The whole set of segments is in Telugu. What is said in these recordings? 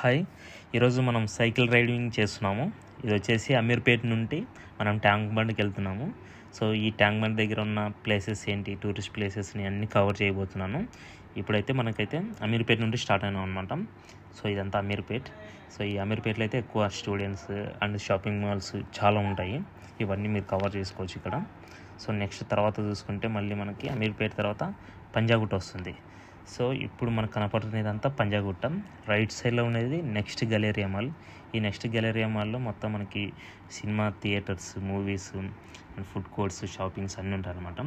హాయ్, ఈరోజు మనం సైకిల్ రైడింగ్ చేస్తున్నాము. ఇది వచ్చేసి అమీర్పేట్ నుండి మనం ట్యాంక్ బండ్కి వెళ్తున్నాము. సో ఈ ట్యాంక్ బండ్ దగ్గర ఉన్న ప్లేసెస్ ఏంటి, టూరిస్ట్ ప్లేసెస్ని అన్నీ కవర్ చేయబోతున్నాను. ఇప్పుడైతే మనకైతే అమీర్పేట్ నుండి స్టార్ట్ అయినాం అనమాట. సో ఇదంతా అమీర్పేట్. సో ఈ అమీర్పేట్లో అయితే ఎక్కువ స్టూడెంట్స్ అండ్ షాపింగ్ మాల్స్ చాలా ఉంటాయి. ఇవన్నీ మీరు కవర్ చేసుకోవచ్చు ఇక్కడ. సో నెక్స్ట్ తర్వాత చూసుకుంటే మళ్ళీ మనకి అమీర్పేట్ తర్వాత పంజాగుట్ట వస్తుంది. సో ఇప్పుడు మనకు కనపడుతున్నది అంతా పంజాగుట్ట. రైట్ సైడ్లో ఉండేది నెక్స్ట్ గలేరియా మాల్. ఈ నెక్స్ట్ గలేరియా మాల్లో మొత్తం మనకి cinema theatres, movies, food courts, shoppings అన్నీ ఉంటాయి అన్నమాట.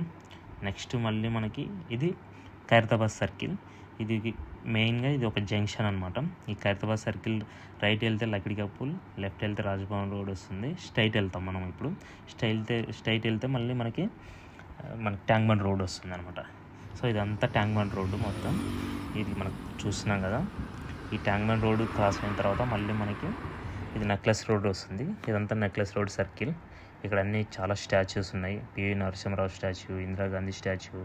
నెక్స్ట్ మళ్ళీ మనకి ఇది ఖైరతాబాద్ సర్కిల్. ఇది మెయిన్గా ఇది ఒక జంక్షన్ అనమాట. ఈ ఖైరతాబాద్ సర్కిల్ రైట్ వెళ్తే లక్డికాపూల్, లెఫ్ట్ వెళ్తే రాజ్భవన్ రోడ్ వస్తుంది. స్ట్రైట్ వెళ్తాం మనం ఇప్పుడు. స్ట్రైట్ వెళ్తే మళ్ళీ మనకి ట్యాంక్ బండ్ రోడ్ వస్తుంది అనమాట. సో ఇదంతా ట్యాంక్ బండ్ రోడ్డు మొత్తం. ఇది మనకు చూస్తున్నాం కదా. ఈ ట్యాంక్ బండ్ రోడ్డు క్రాస్ అయిన తర్వాత మళ్ళీ మనకి ఇది నెక్లెస్ రోడ్ వస్తుంది. ఇదంతా నెక్లెస్ రోడ్ సర్కిల్. ఇక్కడ అన్నీ చాలా స్టాచ్యూస్ ఉన్నాయి. PV Narasimha Rao statue, Indira Gandhi statue,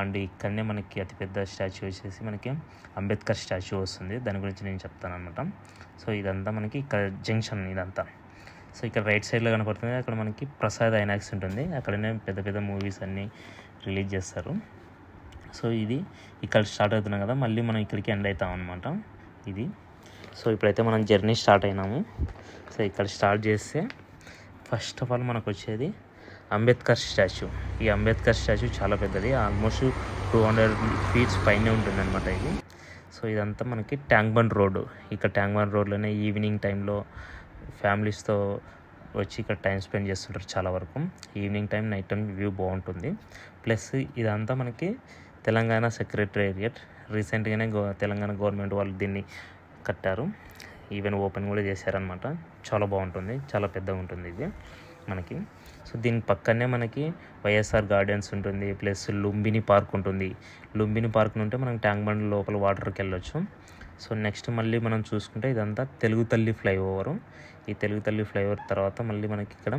and ఇక్కడనే మనకి అతిపెద్ద స్టాచ్యూ వచ్చేసి మనకి అంబేద్కర్ స్టాచ్యూ వస్తుంది. దాని గురించి నేను చెప్తాను అనమాట. సో ఇదంతా మనకి ఇక్కడ జంక్షన్ ఇదంతా. సో ఇక్కడ రైట్ సైడ్లో కనపడుతుంది, అక్కడ మనకి ప్రసాద్ ఐనాక్స్ ఉంటుంది. అక్కడనే పెద్ద పెద్ద మూవీస్ అన్నీ రిలీజ్ చేస్తారు. సో ఇది ఇక్కడ స్టార్ట్ అవుతున్నాం కదా, మళ్ళీ మనం ఇక్కడికి ఎండ్ అవుతాం అనమాట. ఇది సో ఇప్పుడైతే మనం జర్నీ స్టార్ట్ అయినాము. సో ఇక్కడ స్టార్ట్ చేస్తే ఫస్ట్ ఆఫ్ ఆల్ మనకు వచ్చేది అంబేద్కర్ స్టాచ్యూ. ఈ అంబేద్కర్ స్టాచ్యూ చాలా పెద్దది, ఆల్మోస్ట్ 200 feet పైనే ఉంటుంది అనమాట ఇది. సో ఇదంతా మనకి ట్యాంక్ బండ్ రోడ్డు. ఇక్కడ ట్యాంక్ బండ్ రోడ్లోనే ఈవినింగ్ టైంలో ఫ్యామిలీస్తో వచ్చి ఇక్కడ టైం స్పెండ్ చేస్తుంటారు చాలా వరకు. Evening time, night time view బాగుంటుంది. ప్లస్ ఇదంతా మనకి తెలంగాణ సెక్రటేరియట్. రీసెంట్గానే తెలంగాణ గవర్నమెంట్ వాళ్ళు దీన్ని కట్టారు. ఈవెన్ ఓపెన్ కూడా చేశారనమాట. చాలా బాగుంటుంది, చాలా పెద్దగా ఉంటుంది ఇది మనకి. సో దీని పక్కనే మనకి వైఎస్ఆర్ గార్డెన్స్ ఉంటుంది, ప్లస్ లుంబిని పార్క్ ఉంటుంది. లుంబిని పార్క్ నుండి మనం ట్యాంక్ బండ్ లోపల వాటర్కి వెళ్ళొచ్చు. సో నెక్స్ట్ మళ్ళీ మనం చూసుకుంటే ఇదంతా తెలుగు తల్లి ఫ్లైఓవరు. ఈ తెలుగు తల్లి ఫ్లైఓవర్ తర్వాత మళ్ళీ మనకి ఇక్కడ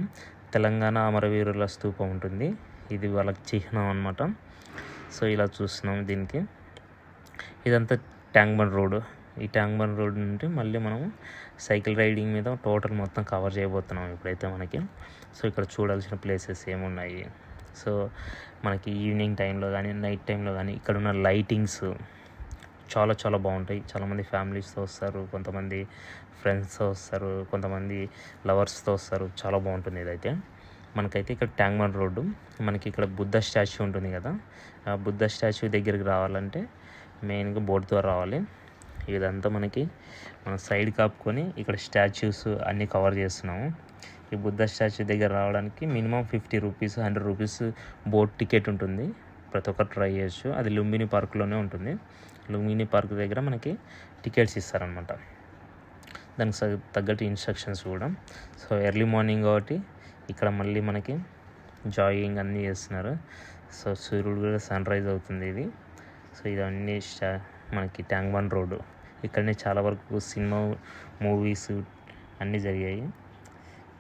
తెలంగాణ అమరవీరుల స్తూపం ఉంటుంది. ఇది వాళ్ళకి చిహ్నం అనమాట. సో ఇలా చూస్తున్నాం దీనికి. ఇదంతా ట్యాంక్ బండ్ రోడ్డు. ఈ ట్యాంక్ బండ్ రోడ్ నుండి మళ్ళీ మనము సైకిల్ రైడింగ్ మీద టోటల్ మొత్తం కవర్ చేయబోతున్నాం ఇప్పుడైతే మనకి. సో ఇక్కడ చూడాల్సిన ప్లేసెస్ ఏమున్నాయి, సో మనకి ఈవినింగ్ టైంలో కానీ నైట్ టైంలో కానీ ఇక్కడ ఉన్న లైటింగ్స్ చాలా చాలా బాగుంటాయి. చాలామంది ఫ్యామిలీస్తో వస్తారు, కొంతమంది ఫ్రెండ్స్తో వస్తారు, కొంతమంది లవర్స్తో వస్తారు. చాలా బాగుంటుంది ఇదైతే మనకైతే. ఇక్కడ ట్యాంక్ బండ్ రోడ్డు మనకి ఇక్కడ బుద్ధ స్టాచ్యూ ఉంటుంది కదా. ఆ బుద్ధ స్టాచ్యూ దగ్గరికి రావాలంటే మెయిన్గా బోట్ ద్వారా రావాలి. ఇదంతా మనకి మనం సైడ్ కాపుకొని ఇక్కడ స్టాచ్యూస్ అన్నీ కవర్ చేస్తున్నాము. ఈ బుద్ధ స్టాచ్యూ దగ్గర రావడానికి minimum 50 rupees, 100 rupees boat ticket ఉంటుంది. ప్రతి ఒక్కరు ట్రై చేయొచ్చు. అది లుంబిని పార్క్లోనే ఉంటుంది. లుంబిని పార్క్ దగ్గర మనకి టికెట్స్ ఇస్తారనమాట. దానికి తగ్గట్టు ఇన్స్ట్రక్షన్స్ కూడా. సో ఎర్లీ మార్నింగ్ కాబట్టి ఇక్కడ మళ్ళీ మనకి జాగింగ్ అన్నీ చేస్తున్నారు. సో సూర్యుడు కూడా సన్ రైజ్ అవుతుంది ఇది. సో ఇవన్నీ మనకి ట్యాంక్ బండ్ రోడ్డు. ఇక్కడనే చాలా వరకు సినిమా, మూవీస్ అన్నీ జరిగాయి.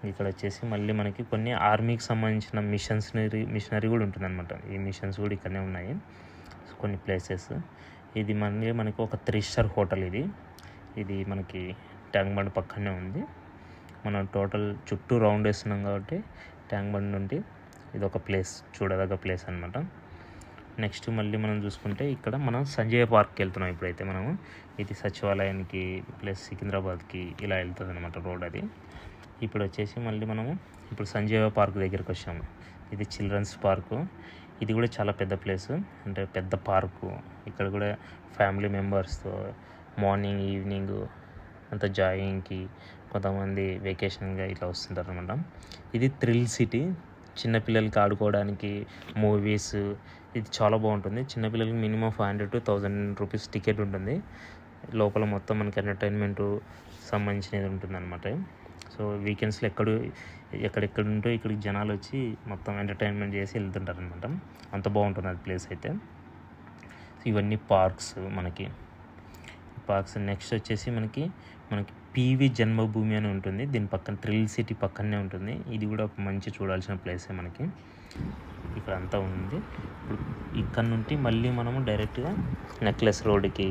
ఇక్కడ వచ్చేసి మళ్ళీ మనకి కొన్ని ఆర్మీకి సంబంధించిన మిషనరీ కూడా ఉంటుంది అనమాట. ఈ మిషన్స్ కూడా ఇక్కడనే ఉన్నాయి కొన్ని ప్లేసెస్. ఇది మనకి ఒక 3-star హోటల్. ఇది మనకి ట్యాంక్ బండ్ పక్కనే ఉంది. మనం టోటల్ చుట్టూ రౌండ్ వేస్తున్నాం కాబట్టి ట్యాంక్ బండ్ నుండి ఇది ఒక ప్లేస్, చూడదగ్గ ప్లేస్ అనమాట. నెక్స్ట్ మళ్ళీ మనం చూసుకుంటే ఇక్కడ మనం సంజయ్ పార్క్కి వెళ్తున్నాం ఇప్పుడైతే మనము. ఇది సచివాలయానికి ప్లస్ సికింద్రాబాద్కి ఇలా వెళ్తుంది అనమాట రోడ్ అది. ఇప్పుడు వచ్చేసి మళ్ళీ మనము ఇప్పుడు సంజయ్ పార్క్ దగ్గరికి వచ్చాము. ఇది చిల్డ్రన్స్ పార్కు. ఇది కూడా చాలా పెద్ద ప్లేసు, అంటే పెద్ద పార్కు. ఇక్కడ కూడా ఫ్యామిలీ మెంబర్స్తో మార్నింగ్, ఈవినింగ్ అంతా జాగింగ్కి, కొంతమంది వెకేషన్గా ఇట్లా వస్తుంటారు అనమాట. ఇది థ్రిల్ సిటీ. చిన్నపిల్లలకి ఆడుకోవడానికి, మూవీస్, ఇది చాలా బాగుంటుంది. చిన్నపిల్లలకి మినిమం 500 to 1000 rupees టికెట్ ఉంటుంది. లోపల మొత్తం మనకి ఎంటర్టైన్మెంట్ సంబంధించినది ఉంటుంది అనమాట. సో వీకెండ్స్లో ఎక్కడెక్కడ ఉంటో ఇక్కడికి జనాలు వచ్చి మొత్తం ఎంటర్టైన్మెంట్ చేసి వెళ్తుంటారు అనమాట. అంత బాగుంటుంది అది ప్లేస్ అయితే. ఇవన్నీ పార్క్స్ మనకి. నెక్స్ట్ వచ్చేసి మనకి పివి జన్మభూమి అని ఉంటుంది. దీని పక్కన థ్రిల్ సిటీ పక్కనే ఉంటుంది. ఇది కూడా ఒక మంచి చూడాల్సిన ప్లేసే మనకి. ఇక్కడ అంతా ఉంది. ఇప్పుడు ఇక్కడ నుండి మళ్ళీ మనము డైరెక్ట్గా నెక్లెస్ రోడ్కి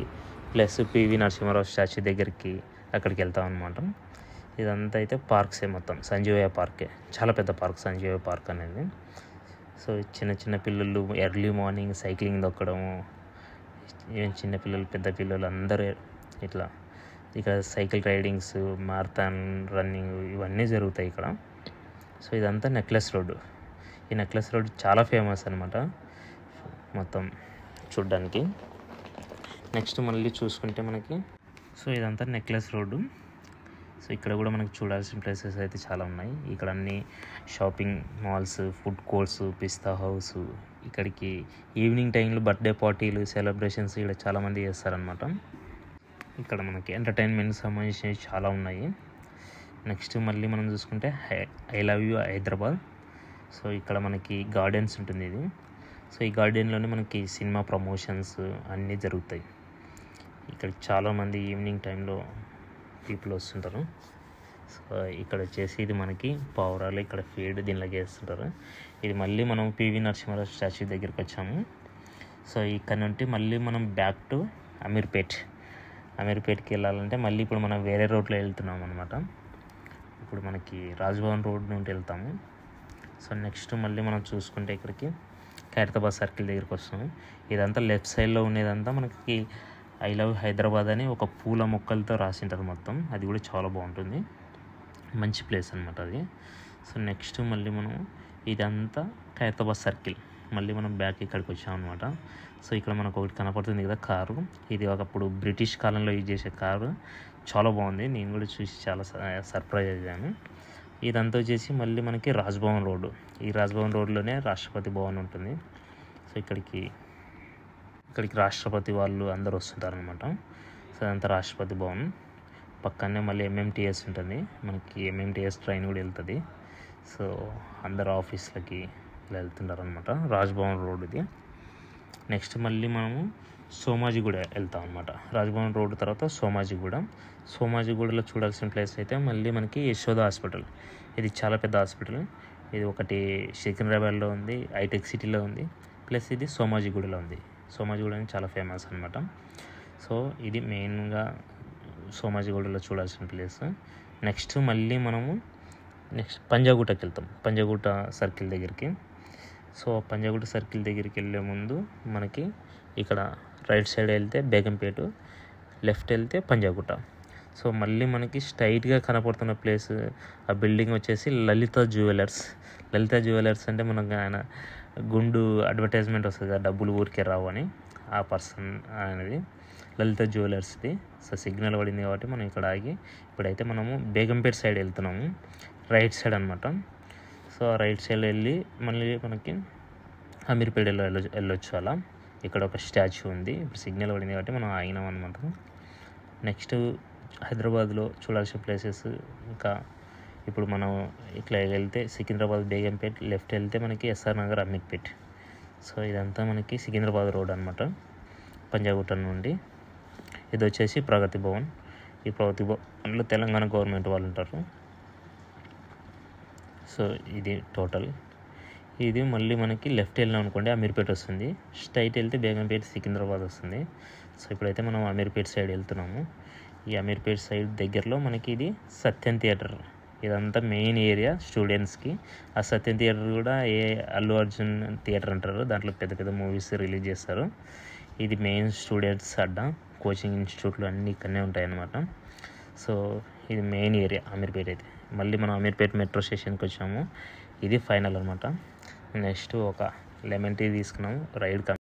ప్లస్ పివి నరసింహారావు స్టాచ్యూ దగ్గరికి అక్కడికి వెళ్తాం అనమాట. ఇదంతా అయితే పార్క్సే, మొత్తం సంజీవయ్య పార్కే, చాలా పెద్ద పార్క్ సంజీవయ్య పార్క్ అనేది. సో చిన్న చిన్న పిల్లలు ఎర్లీ మార్నింగ్ సైక్లింగ్ దొక్కడము, చిన్న పిల్లలు పెద్ద పిల్లలు అందరూ ఇట్లా ఇక్కడ సైకిల్ రైడింగ్స్, మారథాన్ రన్నింగ్ ఇవన్నీ జరుగుతాయి ఇక్కడ. సో ఇదంతా నెక్లెస్ రోడ్డు. ఈ నెక్లెస్ రోడ్ చాలా ఫేమస్ అనమాట మొత్తం చూడ్డానికి. నెక్స్ట్ మళ్ళీ చూసుకుంటే మనకి సో ఇదంతా నెక్లెస్ రోడ్డు. సో ఇక్కడ కూడా మనకి చూడాల్సిన ప్లేసెస్ అయితే చాలా ఉన్నాయి. ఇక్కడ అన్ని షాపింగ్ మాల్స్, ఫుడ్ కోర్ట్స్, పిస్తా హౌస్, ఇక్కడికి ఈవినింగ్ టైంలో బర్త్డే పార్టీలు, సెలబ్రేషన్స్ ఇక్కడ చాలామంది చేస్తారనమాట. ఇక్కడ మనకి ఎంటర్టైన్మెంట్కి సంబంధించినవి చాలా ఉన్నాయి. నెక్స్ట్ మళ్ళీ మనం చూసుకుంటే I love you Hyderabad. So ఇక్కడ మనకి గార్డెన్స్ ఉంటుంది ఇది. సో ఈ గార్డెన్లోనే మనకి సినిమా ప్రమోషన్స్ అన్నీ జరుగుతాయి. ఇక్కడ చాలామంది ఈవినింగ్ టైంలో పీపుల్ వస్తుంటారు. సో ఇక్కడ వచ్చేసి ఇది మనకి పావురాలు ఇక్కడ ఫీడ్ దీనిలోకి వేస్తుంటారు. ఇది మళ్ళీ మనం పివి నరసింహారావు స్టాచ్యూ దగ్గరికి వచ్చాము. సో ఇక్కడ నుండి మళ్ళీ మనం బ్యాక్ టు అమీర్పేట్కి వెళ్ళాలంటే మళ్ళీ ఇప్పుడు మనం వేరే రోడ్లో వెళ్తున్నాం అనమాట. ఇప్పుడు మనకి రాజ్భవన్ రోడ్ నుండి వెళ్తాము. సో నెక్స్ట్ మళ్ళీ మనం చూసుకుంటే ఇక్కడికి ఖైరతాబాద్ సర్కిల్ దగ్గరికి వస్తాము. ఇదంతా లెఫ్ట్ సైడ్లో ఉండేదంతా మనకి ఐ లవ్ హైదరాబాద్ అని ఒక పూల మొక్కలతో రాసింటారు మొత్తం. అది కూడా చాలా బాగుంటుంది, మంచి ప్లేస్ అనమాట అది. సో నెక్స్ట్ మళ్ళీ మనం ఇదంతా ఖైరతాబాద్ సర్కిల్, మళ్ళీ మనం బ్యాక్ ఇక్కడికి వచ్చామన్నమాట. సో ఇక్కడ మనకు ఒకటి కనపడుతుంది కదా కారు, ఇది ఒకప్పుడు బ్రిటిష్ కాలంలో యూజ్ చేసే కారు, చాలా బాగుంది. నేను కూడా చూసి చాలా సర్ప్రైజ్ అయ్యాను. ఇదంతా వచ్చేసి మళ్ళీ మనకి రాజ్భవన్ రోడ్డు. ఈ రాజ్భవన్ రోడ్లోనే రాష్ట్రపతి భవన్ ఉంటుంది. సో ఇక్కడికి రాష్ట్రపతి వాళ్ళు అందరూ వస్తుంటారనమాట. సో అదంతా రాష్ట్రపతి భవన్. పక్కనే మళ్ళీ ఎంఎంటీఎస్ ఉంటుంది, మనకి ఎంఎంటీఎస్ ట్రైన్ కూడా వెళ్తుంది. సో అందరు ఆఫీస్లకి ఇలా వెళ్తుంటారు అనమాట. రాజ్భవన్ రోడ్ ఇది. నెక్స్ట్ మళ్ళీ మనము సోమాజిగూడ వెళ్తాం అనమాట. రాజ్భవన్ రోడ్ తర్వాత సోమాజిగూడలో చూడాల్సిన ప్లేస్ అయితే మళ్ళీ మనకి యశోద హాస్పిటల్. ఇది చాలా పెద్ద హాస్పిటల్. ఇది ఒకటి సికింద్రాబాద్లో ఉంది, హైటెక్ సిటీలో ఉంది, ప్లస్ ఇది సోమాజిగూడలో ఉంది. సోమాజిగూడ అనేది చాలా ఫేమస్ అనమాట. సో ఇది మెయిన్గా సోమాజిగూడలో చూడాల్సిన ప్లేస్. నెక్స్ట్ మళ్ళీ మనము పంజాగుట్టకి వెళ్తాం, పంజాగుట్ట సర్కిల్ దగ్గరికి. సో పంజాగుట్ట సర్కిల్ దగ్గరికి వెళ్ళే ముందు మనకి ఇక్కడ రైట్ సైడ్ వెళ్తే బేగంపేట, లెఫ్ట్ వెళ్తే పంజాగుట్ట. సో మళ్ళీ మనకి స్ట్రైట్గా కనపడుతున్న ప్లేస్, ఆ బిల్డింగ్ వచ్చేసి లలిత జ్యువెలర్స్ అంటే మనకు ఆయన గుండు అడ్వర్టైజ్మెంట్ వస్తుంది కదా, డబ్బులు ఊరికే రావు అని, ఆ పర్సన్ అనేది లలిత జ్యువెలర్స్ది. సో సిగ్నల్ పడింది కాబట్టి మనం ఇక్కడ ఆగి ఇప్పుడైతే మనము బేగంపేట సైడ్ వెళ్తున్నాము, రైట్ సైడ్ అనమాట. సో రైట్ సైడ్ వెళ్ళి మళ్ళీ మనకి అమీర్పేటలో వెళ్ళొచ్చు. అలా ఇక్కడ ఒక స్టాచ్యూ ఉంది, ఇప్పుడు సిగ్నల్ పడింది కాబట్టి మనం ఆగినాం అనమాట. నెక్స్ట్ హైదరాబాద్లో చూడాల్సిన ప్లేసెస్ ఇంకా ఇప్పుడు మనం ఇట్లా వెళ్తే సికింద్రాబాద్ బేగంపేట్, లెఫ్ట్ వెళ్తే మనకి ఎస్ఆర్ నగర్ అమీర్పేట్. సో ఇదంతా మనకి సికింద్రాబాద్ రోడ్ అనమాట పంజాగుట్ట నుండి. ఇది వచ్చేసి ప్రగతి భవన్. ఈ ప్రగతి భవన్లో తెలంగాణ గవర్నమెంట్ వాళ్ళు ఉంటారు. సో ఇది టోటల్. ఇది మళ్ళీ మనకి లెఫ్ట్ వెళ్ళినాం అనుకోండి అమీర్పేట వస్తుంది, స్ట్రైట్ వెళ్తే బేగంపేట సికింద్రాబాద్ వస్తుంది. సో ఇప్పుడైతే మనం అమీర్పేట సైడ్ వెళ్తున్నాము. ఈ అమీర్పేట సైడ్ దగ్గరలో మనకి ఇది సత్యం థియేటర్. ఇదంతా మెయిన్ ఏరియా స్టూడెంట్స్కి. ఆ సత్యం థియేటర్ కూడా అల్లు అర్జున్ థియేటర్ అంటారు, దాంట్లో పెద్ద పెద్ద మూవీస్ రిలీజ్ చేస్తారు. ఇది మెయిన్ స్టూడెంట్స్ అడ్డా, కోచింగ్ ఇన్స్టిట్యూట్లు అన్నీ ఇక్కడనే ఉంటాయి అన్నమాట. సో ఇది మెయిన్ ఏరియా అమీర్పేట అయితే. మళ్ళీ మనం అమీర్పేట మెట్రో స్టేషన్కి వచ్చాము, ఇది ఫైనల్ అనమాట. నెక్స్ట్ ఒక లెమన్ టీ తీసుకున్నాము, రైడ్